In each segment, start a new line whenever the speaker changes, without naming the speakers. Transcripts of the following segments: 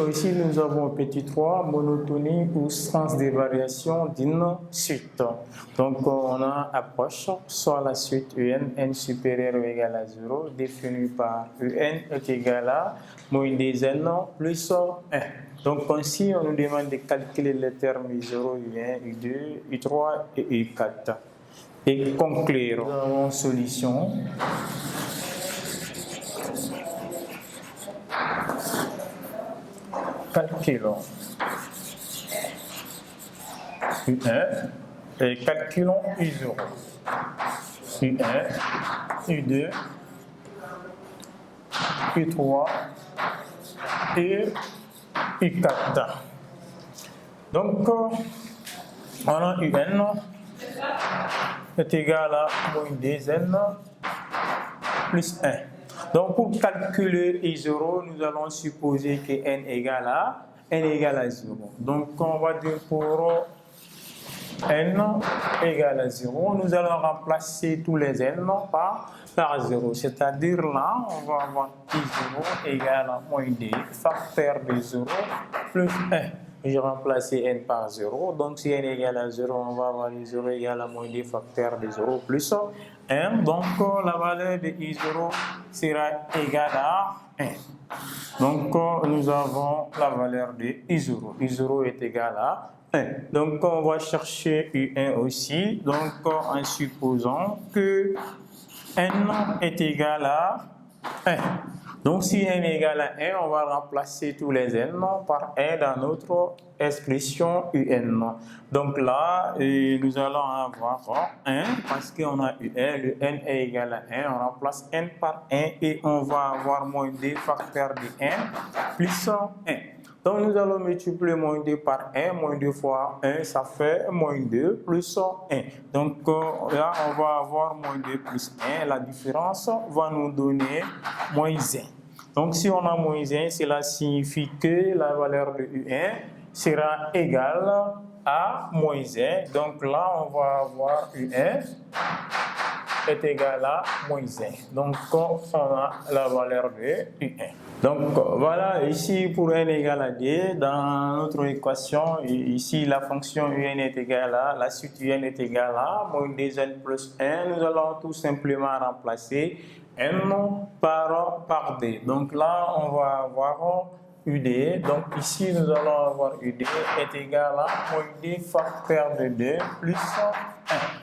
Ici, nous avons petit 3, monotonie ou sens des variations d'une suite. Donc, on a approche, soit la suite UN, n supérieur ou égal à 0, définie par UN est égal à moins des n plus 1. Donc, ici, on nous demande de calculer les termes U0, U1, U2, U3 et U4. Et conclure. Nous avons solution. Calculons U1 et calculons U0. U1, U2, U3 et U4. Donc, on a UN est égal à moins 2n plus 1. Donc, pour calculer I0, nous allons supposer que n égale à 0. Donc, on va dire pour n égale à 0, nous allons remplacer tous les n par 0. C'est-à-dire là, on va avoir I0 égale à moins 2, facteur de 0 plus 1. J'ai remplacé n par 0. Donc, si n égale à 0, on va avoir I0 égale à moins 2, facteur de 0 plus 1. Donc, la valeur de I0 sera égale à 1. Donc, nous avons la valeur de I0. I0 est égal à 1. Donc, on va chercher U1 aussi. Donc, en supposant que n est égal à 1. Donc, si n est égal à 1, on va remplacer tous les n par 1 dans notre expression UN. Donc là, nous allons avoir 1 parce qu'on a UN, le n est égal à 1, on remplace n par 1 et on va avoir moins 2 facteur de n plus 1. Donc nous allons multiplier moins 2 par 1, moins 2 fois 1, ça fait moins 2 plus 1. Donc là, on va avoir moins 2 plus 1, la différence va nous donner moins 1. Donc si on a moins 1, cela signifie que la valeur de U1 sera égale à moins 1. Donc là, on va avoir U1 est égal à moins 1. Donc on a la valeur de U1. Donc voilà, ici pour n égale à 2, dans notre équation, ici la fonction UN est égale à, la suite UN est égale à moins 2n plus 1. Nous allons tout simplement remplacer n par 2. Donc là, on va avoir UD. Donc ici, nous allons avoir UD est égal à moins 2 facteur de 2 plus 1.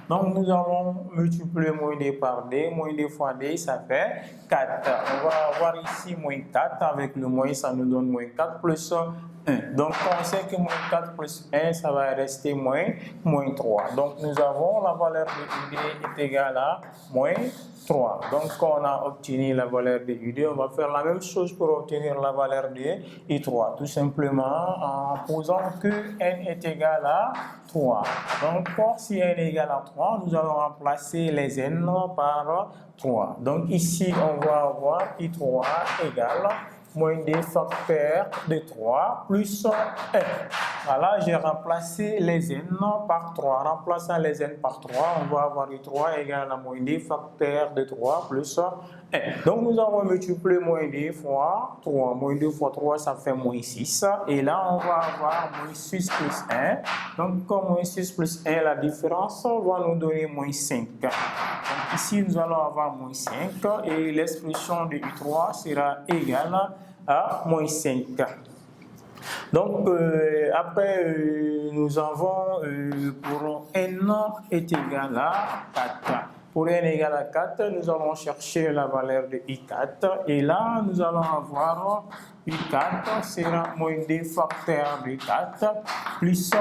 Donc nous allons multiplier moins 2 par 2. Moins 2 fois 2, ça fait 4. On va avoir ici moins 4. Avec le moins, ça nous donne moins 4 plus 1. Donc on sait que moins 4 plus 1, ça va rester moins 3. Donc nous avons la valeur de UD est égale à moins 3. Donc on a obtenu la valeur de UD. On va faire la même chose pour obtenir la valeur de I3. Tout simplement en posant que n est égal à 3. Donc si n est égal à 3, nous allons remplacer les n par 3. Donc ici, on va avoir I3 égale moins 2 facteur de 3 plus 1. Voilà, j'ai remplacé les n par 3. En remplaçant les n par 3, on va avoir I3 égale à moins 2 facteur de 3 plus 1. Donc nous avons multiplié moins 2 fois 3. Moins 2 fois 3, ça fait moins 6. Et là, on va avoir moins 6 plus 1. Donc moins 6 plus 1, la différence va nous donner moins 5. Donc ici, nous allons avoir moins 5 et l'expression de I3 sera égale à moins 5. Donc, après, nous avons pour n est égal à 4. Pour n égal à 4, nous allons chercher la valeur de I4. Et là, nous allons avoir I4 sera moins 2 facteur de 4 plus 1.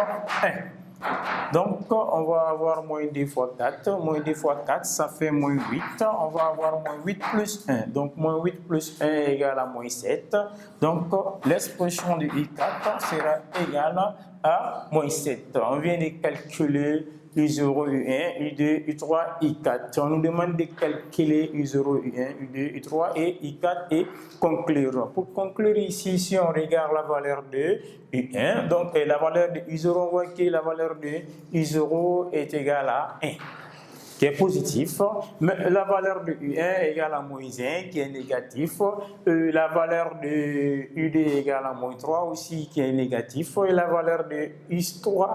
Donc, on va avoir moins 2 fois 4. Moins 2 fois 4, ça fait moins 8. On va avoir moins 8 plus 1. Donc, moins 8 plus 1 est égal à moins 7. Donc, l'expression de I4 sera égale à moins 7. On vient de calculer U0, U1, U2, U3, U4. On nous demande de calculer U0, U1, U2, U3 et U4 et conclure. Pour conclure ici, si on regarde la valeur de U1, donc la valeur de U0, on voit que la valeur de U0 est égale à 1. Qui est positif, mais la valeur de U1 est égale à moins 1, qui est négatif, la valeur de U2 est égale à moins 3 aussi, qui est négatif, et la valeur de U3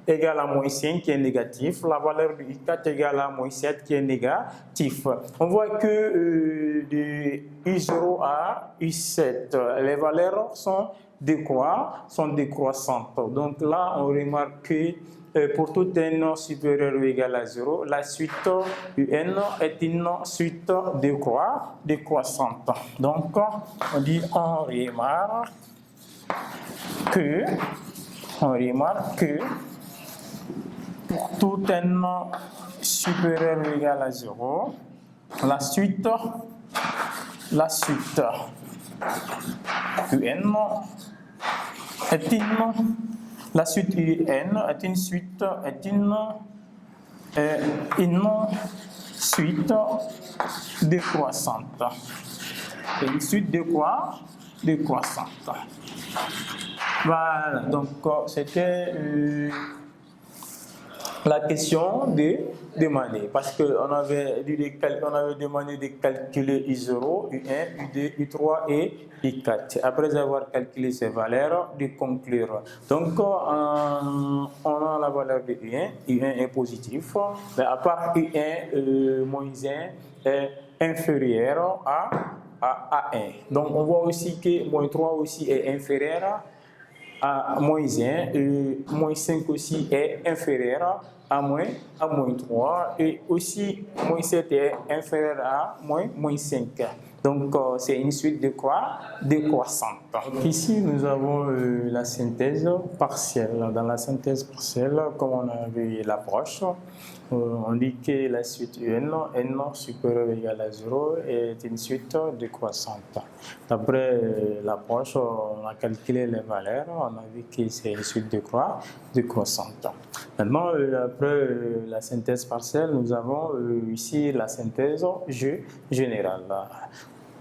est égale à moins 5, qui est négatif, la valeur de U4 est égale à moins 7, qui est négatif. On voit que de U0 à U7, les valeurs sont décroissantes. Donc là, on remarque que pour tout n supérieur ou égal à 0, la suite UN est une suite décroissante. Donc, on dit on remarque que pour tout n supérieur ou égal à 0, la suite UN est la suite UN est une suite décroissante. Une suite décroissante. Voilà, donc c'était la question de demander, parce qu'on avait demandé de calculer U0, U1, U2, U3 et U4. Après avoir calculé ces valeurs, de conclure. Donc, on a la valeur de U1. U1 est positif, mais à part U1, moins 1 est inférieur à 1. Donc, on voit aussi que moins 3 aussi est inférieur à moins 1, et moins 5 aussi est inférieur à moins 3, et aussi moins 7 est inférieur à moins 5. Donc, c'est une suite décroissante. Ici, nous avons la synthèse partielle. Dans la synthèse partielle, comme on a vu l'approche, on dit que la suite UN, n supérieur ou égal à 0, est une suite décroissante. D'après l'approche, on a calculé les valeurs, on a vu que c'est une suite décroissante. Maintenant, après la synthèse partielle, nous avons ici la synthèse générale.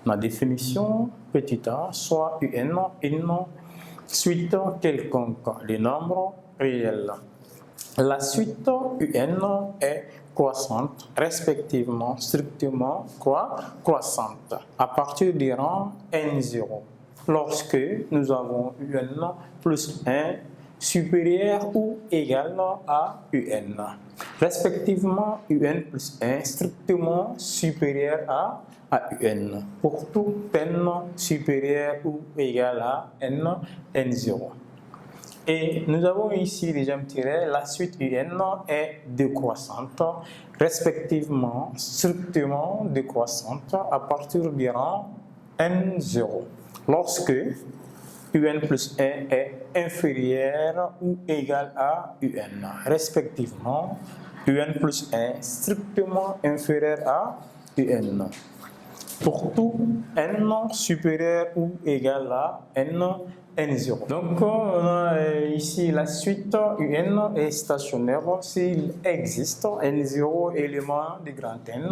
La définition petit a, soit UN, une suite quelconque des nombres réels. La suite UN est croissante, respectivement strictement croissante, à partir du rang N0, lorsque nous avons UN plus 1 supérieur ou égal à UN, respectivement UN plus 1 strictement supérieur à UN, pour tout n supérieur ou égal à N0. Et nous avons ici déjà tiré la suite UN est décroissante, respectivement strictement décroissante à partir du rang N0, lorsque UN plus 1 est inférieur ou égal à UN, respectivement UN plus 1 strictement inférieur à UN, pour tout n supérieur ou égal à N0. Donc, on a ici la suite UN est stationnaire s'il existe N0 éléments de grand N,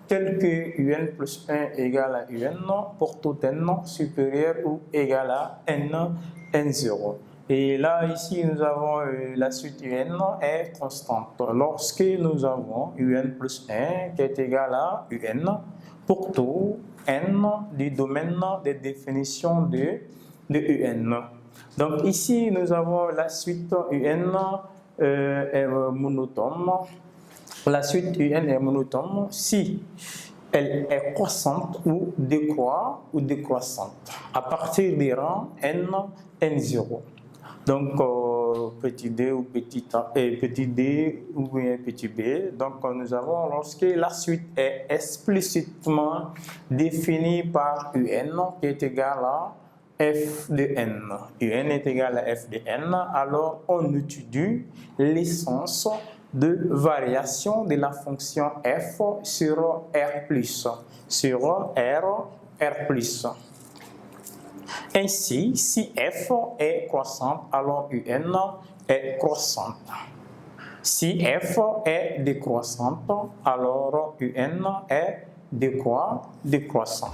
tel que UN plus 1 égale à UN pour tout n supérieur ou égal à N0. Et là, ici, nous avons la suite UN est constante. Lorsque nous avons UN plus 1 qui est égal à UN pour tout n du domaine des définitions de UN. Donc ici, nous avons la suite UN est monotone. La suite UN est monotone si elle est croissante ou décroissante à partir du rang N0. Donc, petit d ou petit d ou bien petit b. Donc, nous avons lorsque la suite est explicitement définie par UN qui est égal à f de n. UN est égal à f de n, alors on étudie l'essence de variation de la fonction f sur R+. Ainsi, si f est croissante, alors UN est croissante. Si f est décroissante, alors un est décroissant.